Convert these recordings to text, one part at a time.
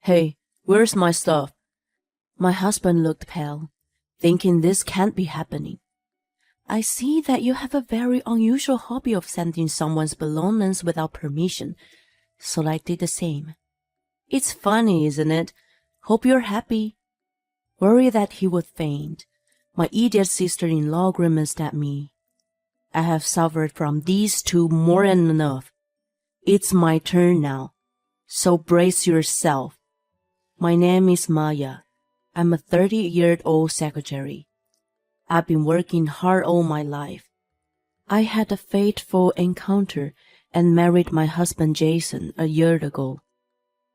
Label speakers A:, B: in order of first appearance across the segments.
A: Hey, where's my stuff? My husband looked pale, thinking this can't be happening. I see that you have a very unusual hobby of sending someone's belongings without permission, so I did the same. It's funny, isn't it? Hope you're happy. Worried that he would faint, my idiot sister-in-law grimaced at me. I have suffered from these two more than enough. It's my turn now, so brace yourself. My name is Maya. I'm a 30-year-old secretary. I've been working hard all my life. I had a fateful encounter and married my husband Jason a year ago.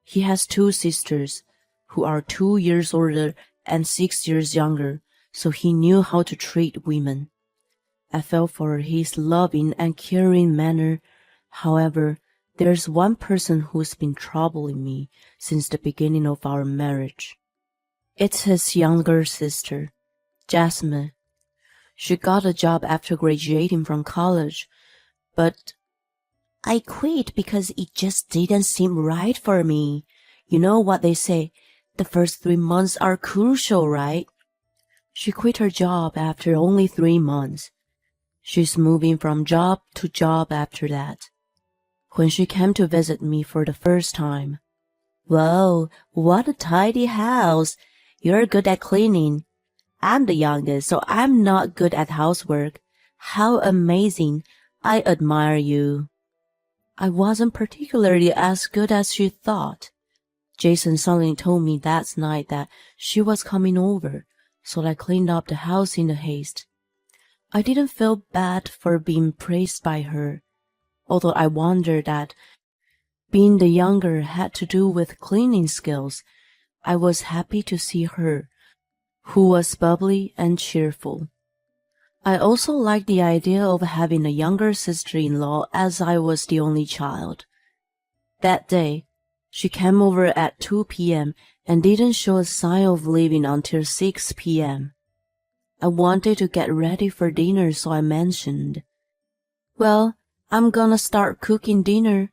A: He has two sisters, who are 2 years older and 6 years younger, so he knew how to treat women. I fell for his loving and caring manner. However, there's one person who's been troubling me since the beginning of our marriage. It's his younger sister, Jasmine. She got a job after graduating from college, but I quit because it just didn't seem right for me. You know what they say, the first 3 months are crucial, right? She quit her job after only 3 months. She's moving from job to job after that. When she came to visit me for the first time, "Whoa, what a tidy house. You're good at cleaning. I'm the youngest, so I'm not good at housework. How amazing. I admire you." I wasn't particularly as good as she thought. Jason suddenly told me that night that she was coming over, so I cleaned up the house in a haste. I didn't feel bad for being praised by her, although I wondered that being the younger had to do with cleaning skills. I was happy to see her, who was bubbly and cheerful. I also liked the idea of having a younger sister-in-law as I was the only child. That day, she came over at 2 p.m. and didn't show a sign of leaving until 6 p.m. I wanted to get ready for dinner, so I mentioned, "Well, I'm gonna start cooking dinner."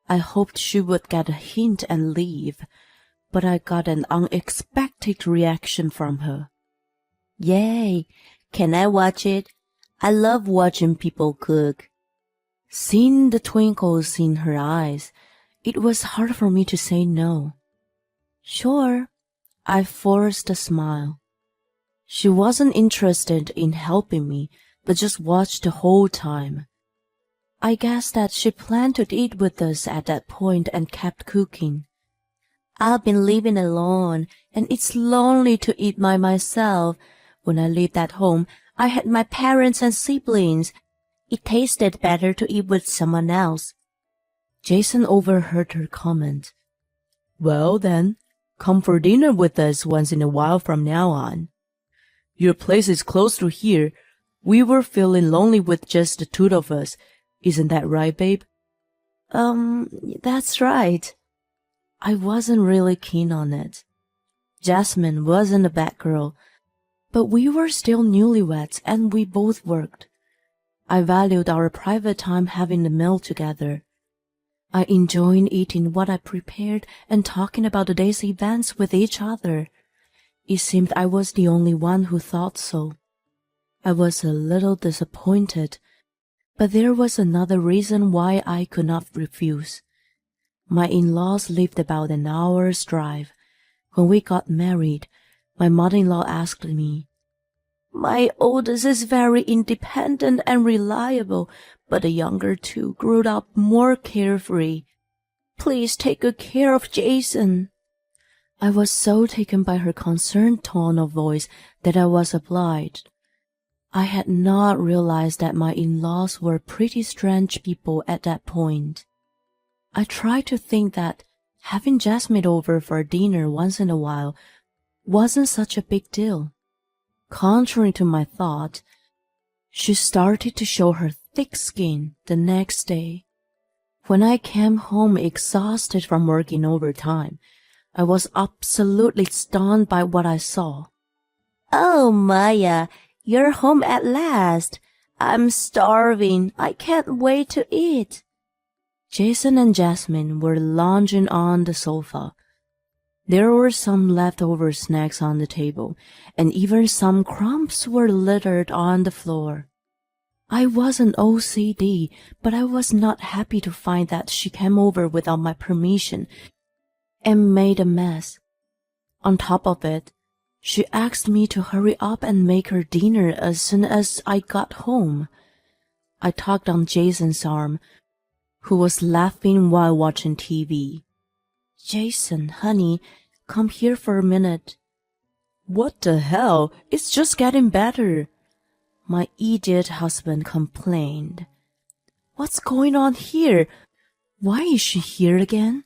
A: I hoped she would get a hint and leave, but I got an unexpected reaction from her. "Yay! Can I watch it? I love watching people cook." Seeing the twinkles in her eyes, it was hard for me to say no. "Sure." I forced a smile. She wasn't interested in helping me, but just watched the whole time. I guessed that she planned to eat with us at that point and kept cooking. "I've been living alone, and it's lonely to eat by myself. When I lived at home, I had my parents and siblings. It tasted better to eat with someone else." Jason overheard her comment. "Well then, come for dinner with us once in a while from now on. Your place is close to here. We were feeling lonely with just the two of us. Isn't that right, babe?" That's right." I wasn't really keen on it. Jasmine wasn't a bad girl, but we were still newlyweds and we both worked. I valued our private time having a meal together. I enjoyed eating what I prepared and talking about the day's events with each other. It seemed I was the only one who thought so. I was a little disappointed, but there was another reason why I could not refuse. My in-laws lived about an hour's drive. When we got married, my mother-in-law asked me, "My oldest is very independent and reliable, but the younger two grew up more carefree. Please take good care of Jason." I was so taken by her concerned tone of voice that I was obliged. I had not realized that my in-laws were pretty strange people at that point. I tried to think that having Jasmine over for dinner once in a while wasn't such a big deal. Contrary to my thought, she started to show her thick skin the next day. When I came home exhausted from working overtime, I was absolutely stunned by what I saw. "Oh, Maya, you're home at last. I'm starving. I can't wait to eat." Jason and Jasmine were lounging on the sofa. There were some leftover snacks on the table, and even some crumbs were littered on the floor. I wasn't OCD, but I was not happy to find that she came over without my permission and made a mess. On top of it, she asked me to hurry up and make her dinner as soon as I got home. I tugged on Jason's arm, who was laughing while watching TV. Jason, honey, come here for a minute. What the hell? It's just getting better, my idiot husband complained. What's going on here? Why is she here again?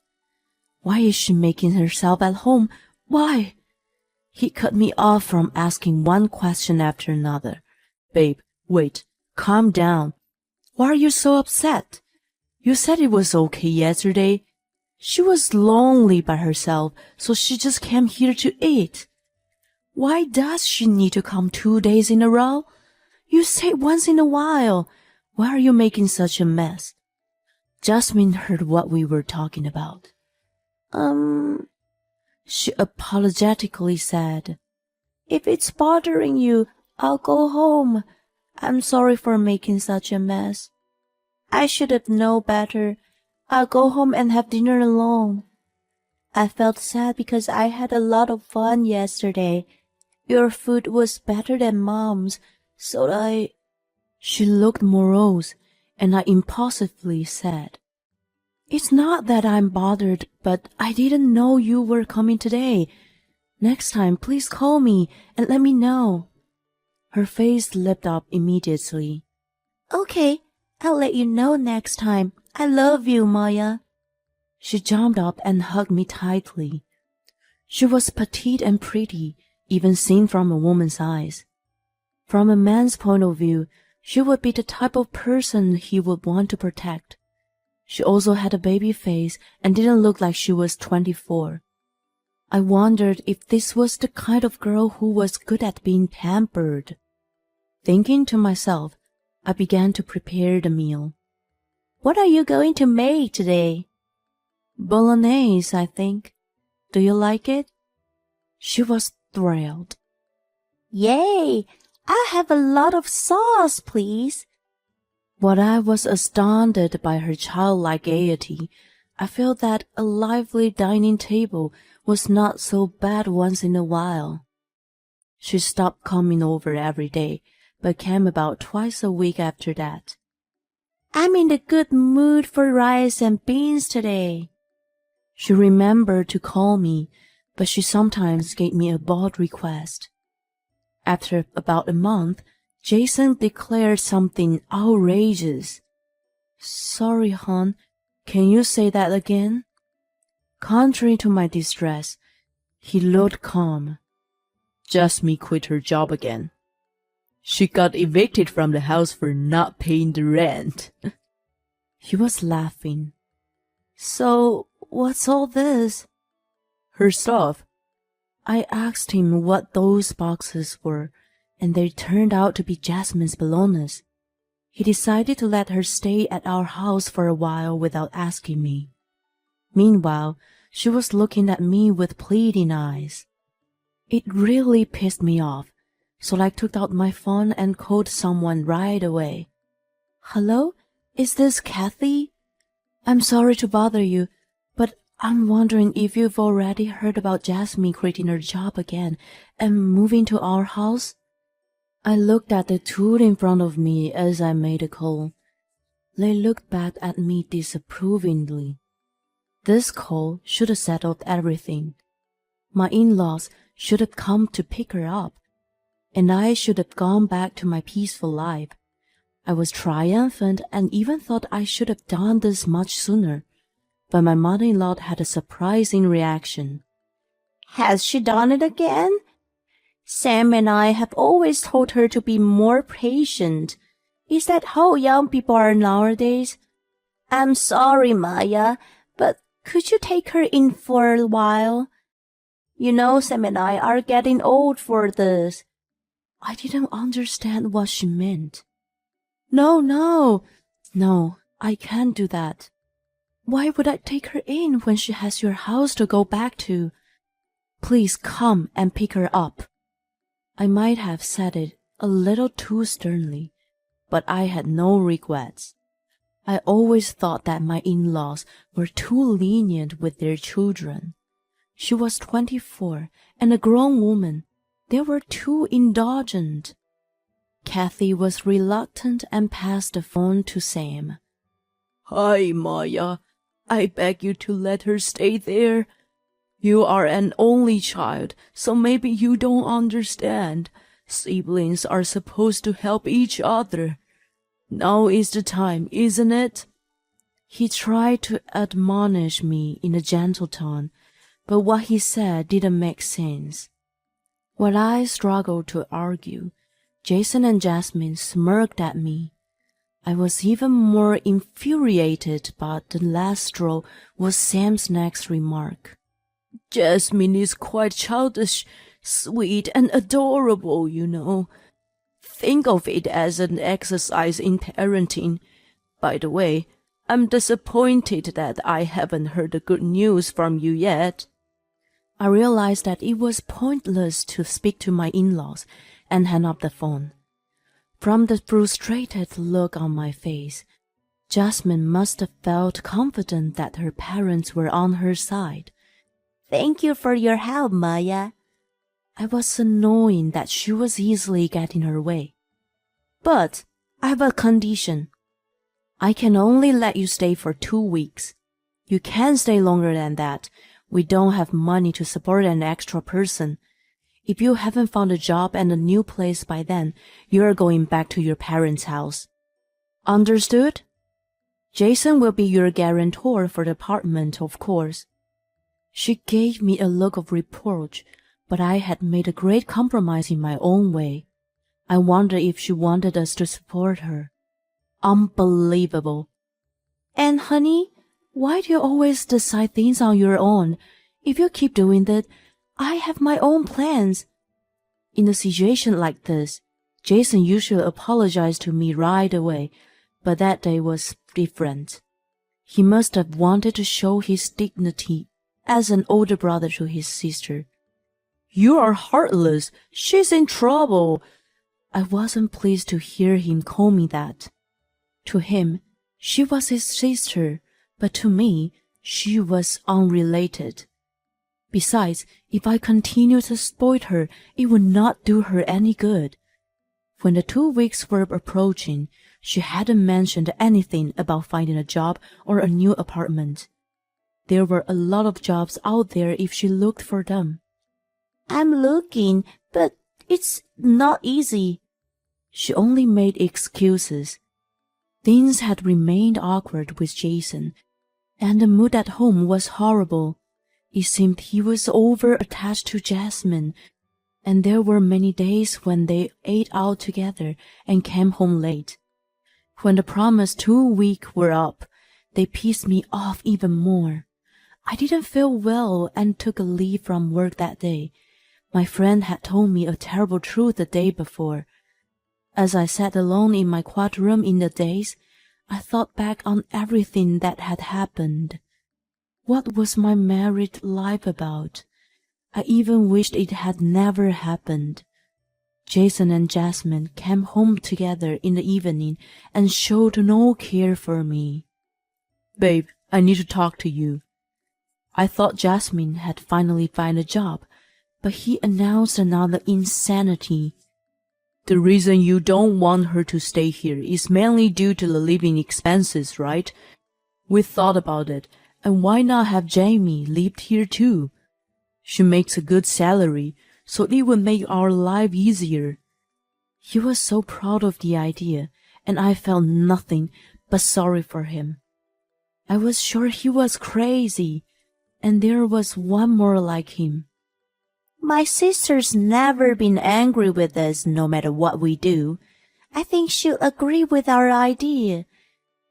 A: Why is she making herself at home? Why? He cut me off from asking one question after another. Babe, wait, calm down. Why are you so upset? You said it was okay yesterday. She was lonely by herself, so she just came here to eat. Why does she need to come 2 days in a row? You say once in a while. Why are you making such a mess? Jasmine heard what we were talking about. She apologetically said, if it's bothering you, I'll go home. I'm sorry for making such a mess. I should have known better. I'll go home and have dinner alone. I felt sad because I had a lot of fun yesterday. Your food was better than Mom's, so She looked morose, and I impulsively said, It's not that I'm bothered, but I didn't know you were coming today. Next time, please call me and let me know. Her face lit up immediately. Okay, I'll let you know next time. I love you, Maya. She jumped up and hugged me tightly. She was petite and pretty, even seen from a woman's eyes. From a man's point of view, she would be the type of person he would want to protect. She also had a baby face and didn't look like she was 24. I wondered if this was the kind of girl who was good at being pampered. Thinking to myself, I began to prepare the meal. What are you going to make today? Bolognese, I think. Do you like it? She was thrilled. Yay! I'll have a lot of sauce, please. While I was astounded by her childlike gaiety, I felt that a lively dining table was not so bad once in a while. She stopped coming over every day, but came about twice a week after that. I'm in a good mood for rice and beans today. She remembered to call me, but she sometimes gave me a bold request. After about a month, Jason declared something outrageous. Sorry, hon, can you say that again? Contrary to my distress, he looked calm. Jasmine quit her job again. She got evicted from the house for not paying the rent. He was laughing. So, what's all this? Her stuff. I asked him what those boxes were, and they turned out to be Jasmine's belongings. He decided to let her stay at our house for a while without asking me. Meanwhile, she was looking at me with pleading eyes. It really pissed me off, so I took out my phone and called someone right away. Hello? Is this Kathy? I'm sorry to bother you, but I'm wondering if you've already heard about Jasmine quitting her job again and moving to our house? I looked at the two in front of me as I made a call. They looked back at me disapprovingly. This call should have settled everything. My in-laws should have come to pick her up, and I should have gone back to my peaceful life. I was triumphant and even thought I should have done this much sooner, but my mother-in-law had a surprising reaction. Has she done it again? Sam and I have always told her to be more patient. Is that how young people are nowadays? I'm sorry, Maya, but could you take her in for a while? You know, Sam and I are getting old for this. I didn't understand what she meant. No, I can't do that. Why would I take her in when she has your house to go back to? Please come and pick her up." I might have said it a little too sternly, but I had no regrets. I always thought that my in-laws were too lenient with their children. She was 24 and a grown woman. They were too indulgent. Kathy was reluctant and passed the phone to Sam. "Hi, Maya. I beg you to let her stay there. You are an only child, so maybe you don't understand. Siblings are supposed to help each other. Now is the time, isn't it?" He tried to admonish me in a gentle tone, but what he said didn't make sense. While I struggled to argue, Jason and Jasmine smirked at me. I was even more infuriated, but the last straw was Sam's next remark. "Jasmine is quite childish, sweet and adorable, you know. Think of it as an exercise in parenting. By the way, I'm disappointed that I haven't heard the good news from you yet." I realized that it was pointless to speak to my in-laws and hung up the phone. From the frustrated look on my face, Jasmine must have felt confident that her parents were on her side. "Thank you for your help, Maya." I was annoyed that she was easily getting her way. "But I have a condition. I can only let you stay for 2 weeks. You can't stay longer than that. We don't have money to support an extra person. If you haven't found a job and a new place by then, you're going back to your parents' house. Understood? Jason will be your guarantor for the apartment, of course." She gave me a look of reproach, but I had made a great compromise in my own way. I wondered if she wanted us to support her. Unbelievable. "And honey, why do you always decide things on your own? If you keep doing that, I have my own plans." In a situation like this, Jason usually apologized to me right away, but that day was different. He must have wanted to show his dignity as an older brother to his sister. "You are heartless. She's in trouble." I wasn't pleased to hear him call me that. To him, she was his sister, but to me, she was unrelated. Besides, if I continued to exploit her, it would not do her any good. When the 2 weeks were approaching, she hadn't mentioned anything about finding a job or a new apartment. There were a lot of jobs out there if she looked for them. "I'm looking, but it's not easy." She only made excuses. Things had remained awkward with Jason, and the mood at home was horrible. It seemed he was over-attached to Jasmine, and there were many days when they ate out together and came home late. When the promised 2 weeks were up, they pissed me off even more. I didn't feel well and took a leave from work that day. My friend had told me a terrible truth the day before. As I sat alone in my quiet room in the daze, I thought back on everything that had happened. What was my married life about? I even wished it had never happened. Jason and Jasmine came home together in the evening and showed no care for me. "Babe, I need to talk to you." I thought Jasmine had finally found a job, but he announced another insanity. "The reason you don't want her to stay here is mainly due to the living expenses, right? We thought about it, and why not have Jamie live here too? She makes a good salary, so it would make our life easier." He was so proud of the idea, and I felt nothing but sorry for him. I was sure he was crazy, and there was one more like him. "My sister's never been angry with us no matter what we do. I think she'll agree with our idea.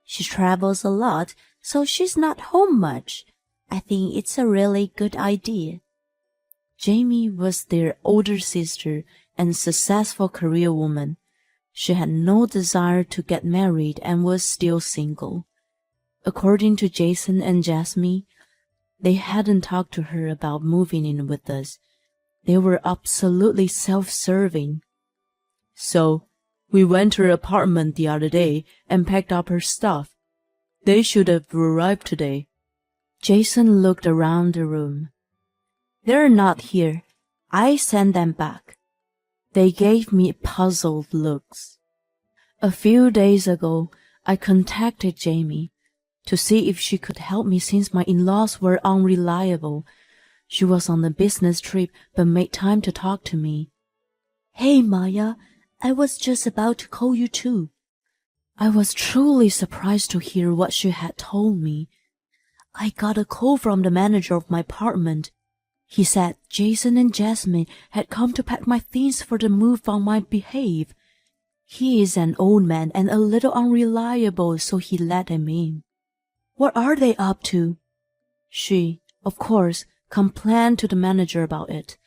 A: She travels a lot, so she's not home much. I think it's a really good idea." Jamie was their older sister and successful career woman. She had no desire to get married and was still single. According to Jason and Jasmine, They hadn't talked to her about moving in with us. They were absolutely self-serving. So, we went to her apartment the other day and packed up her stuff. They should have arrived today. Jason looked around the room. They're not here. I sent them back. They gave me puzzled looks. A few days ago, I contacted Jamie to see if she could help me since my in-laws were unreliable. She was on a business trip but made time to talk to me. Hey, Maya, I was just about to call you too. I was truly surprised to hear what she had told me. I got a call from the manager of my apartment. He said Jason and Jasmine had come to pack my things for the move on my behalf. He is an old man and a little unreliable, so he let him in. What are they up to? She, of course, complained to the manager about it.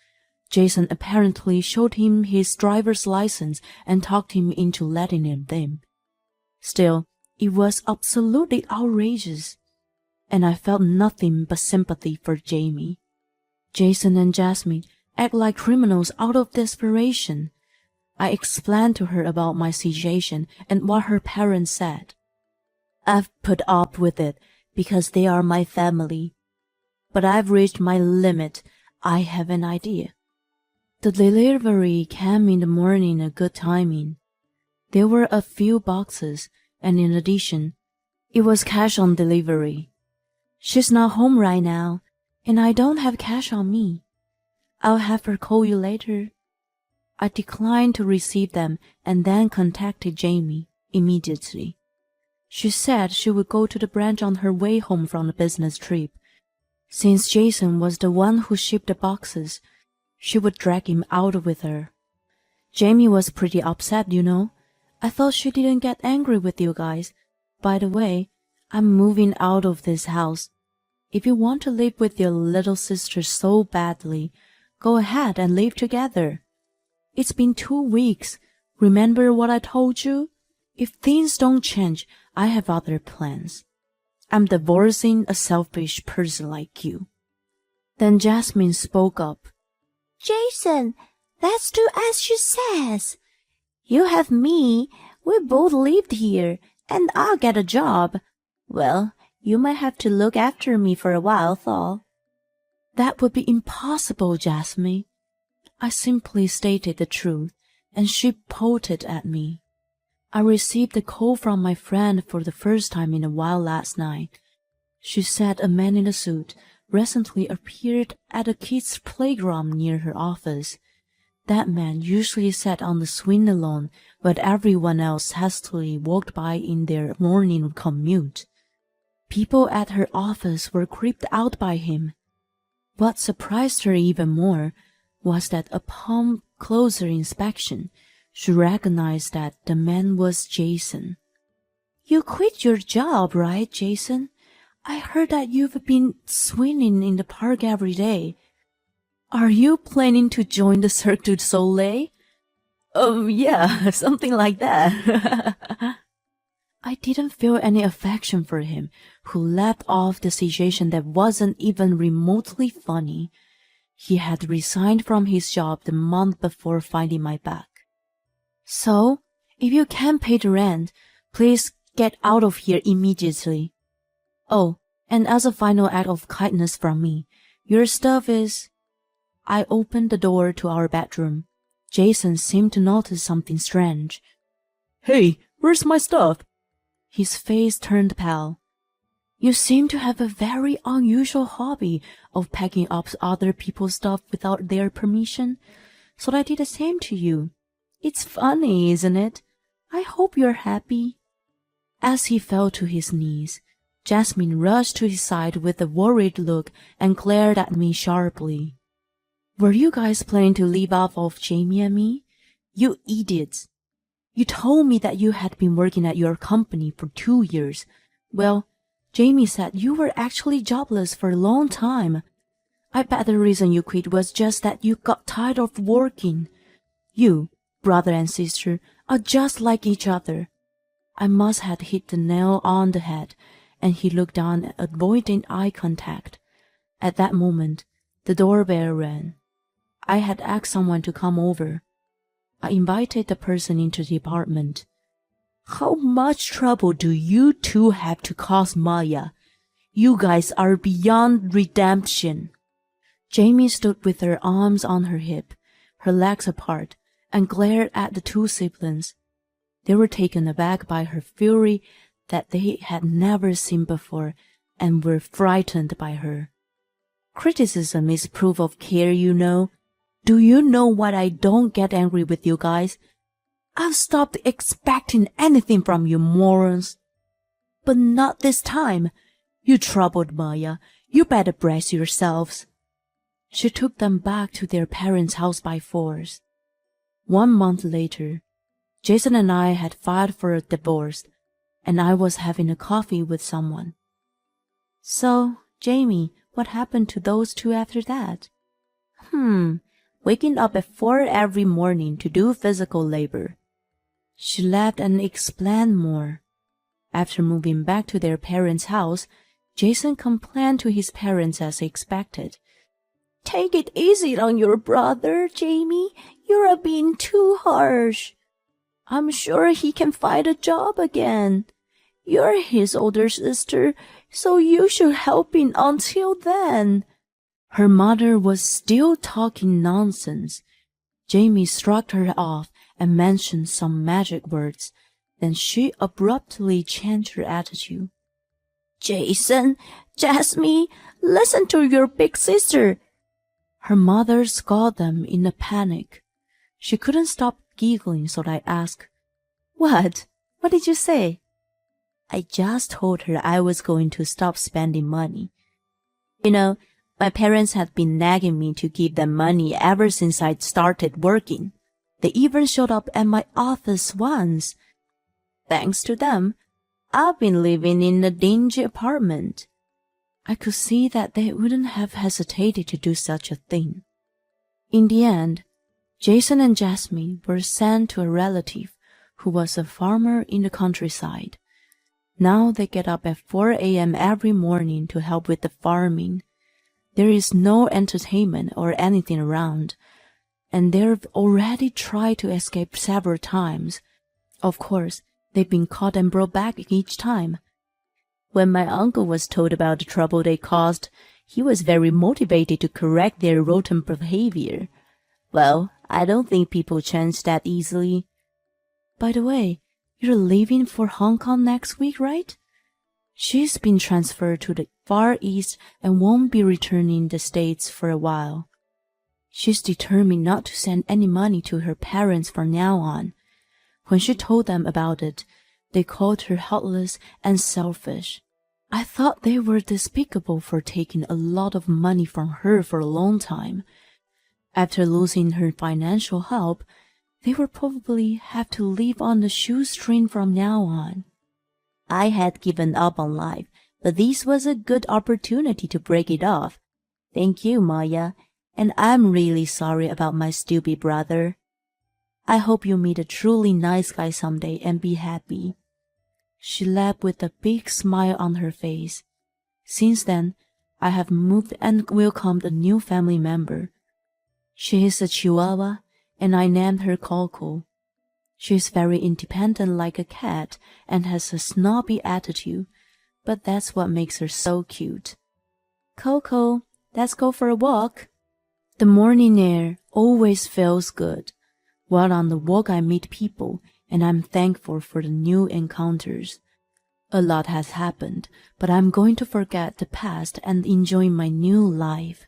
A: Jason apparently showed him his driver's license and talked him into letting him in. Still, it was absolutely outrageous, and I felt nothing but sympathy for Jamie. Jason and Jasmine act like criminals out of desperation. I explained to her about my situation and what her parents said. I've put up with it because they are my family. But I've reached my limit. I have an idea. The delivery came in the morning at good timing. There were a few boxes, and in addition, it was cash on delivery. She's not home right now, and I don't have cash on me. I'll have her call you later. I declined to receive them and then contacted Jamie immediately. She said she would go to the branch on her way home from the business trip. Since Jason was the one who shipped the boxes, she would drag him out with her. Jamie was pretty upset, you know. I thought she didn't get angry with you guys. By the way, I'm moving out of this house. If you want to live with your little sister so badly, go ahead and live together. It's been 2 weeks. Remember what I told you? If things don't change, I have other plans. I'm divorcing a selfish person like you. Then Jasmine spoke up. Jason, let's do as she says. You have me. We both lived here, and I'll get a job. Well, you might have to look after me for a while, though. That would be impossible, Jasmine. I simply stated the truth, and she pouted at me. I received a call from my friend for the first time in a while last night. She said a man in a suit recently appeared at a kids' playground near her office. That man usually sat on the swing alone, but everyone else hastily walked by in their morning commute. People at her office were creeped out by him. What surprised her even more was that upon closer inspection, she recognized that the man was Jason. You quit your job, right, Jason? I heard that you've been swinging in the park every day. Are you planning to join the Cirque du Soleil? Yeah, something like that. I didn't feel any affection for him, who laughed off the situation that wasn't even remotely funny. He had resigned from his job the month before finding my back. So, if you can't pay the rent, please get out of here immediately. Oh, and as a final act of kindness from me, your stuff is... I opened the door to our bedroom. Jason seemed to notice something strange. Hey, where's my stuff? His face turned pale. You seem to have a very unusual hobby of packing up other people's stuff without their permission, so I did the same to you. It's funny, isn't it? I hope you're happy. As he fell to his knees, Jasmine rushed to his side with a worried look and glared at me sharply. Were you guys planning to leave off Jamie and me? You idiots! You told me that you had been working at your company for 2 years. Well, Jamie said you were actually jobless for a long time. I bet the reason you quit was just that you got tired of working. You, brother and sister, are just like each other. I must have hit the nail on the head, and he looked down, avoiding eye contact. At that moment, the doorbell rang. I had asked someone to come over. I invited the person into the apartment. "How much trouble do you two have to cause Maya? You guys are beyond redemption." Jamie stood with her arms on her hip, her legs apart, and glared at the two siblings. They were taken aback by her fury that they had never seen before and were frightened by her. "Criticism is proof of care, you know. Do you know what? I don't get angry with you guys. I've stopped expecting anything from you morons. But not this time. You troubled Maya. You better brace yourselves." She took them back to their parents' house by force. 1 month later, Jason and I had filed for a divorce, and I was having a coffee with someone. "So, Jamie, what happened to those two after that?" Waking up at 4 every morning to do physical labor." She laughed and explained more. After moving back to their parents' house, Jason complained to his parents as expected. "Take it easy on your brother, Jamie. You're being too harsh. I'm sure he can find a job again. You're his older sister, so you should help him until then." Her mother was still talking nonsense. Jamie shrugged her off and mentioned some magic words. Then she abruptly changed her attitude. "Jason, Jasmine, listen to your big sister." Her mother scolded them in a panic. She couldn't stop giggling, so I asked, "What? What did you say?" "I just told her I was going to stop spending money. You know, my parents had been nagging me to give them money ever since I'd started working. They even showed up at my office once. Thanks to them, I've been living in a dingy apartment." I could see that they wouldn't have hesitated to do such a thing. In the end, Jason and Jasmine were sent to a relative who was a farmer in the countryside. Now they get up at 4 a.m. every morning to help with the farming. There is no entertainment or anything around, and they've already tried to escape several times. Of course, they've been caught and brought back each time. When my uncle was told about the trouble they caused, he was very motivated to correct their rotten behavior. Well, I don't think people change that easily. By the way, you're leaving for Hong Kong next week, right? She's been transferred to the Far East and won't be returning the States for a while. She's determined not to send any money to her parents from now on. When she told them about it, they called her heartless and selfish. I thought they were despicable for taking a lot of money from her for a long time. After losing her financial help, they will probably have to live on the shoestring from now on. I had given up on life, but this was a good opportunity to break it off. Thank you, Maya, and I'm really sorry about my stupid brother. I hope you meet a truly nice guy someday and be happy." She left with a big smile on her face. Since then, I have moved and welcomed a new family member. She is a Chihuahua, and I named her Coco. She is very independent like a cat and has a snobby attitude, but that's what makes her so cute. "Coco, let's go for a walk." The morning air always feels good. While on the walk I meet people, and I'm thankful for the new encounters. A lot has happened, but I'm going to forget the past and enjoy my new life.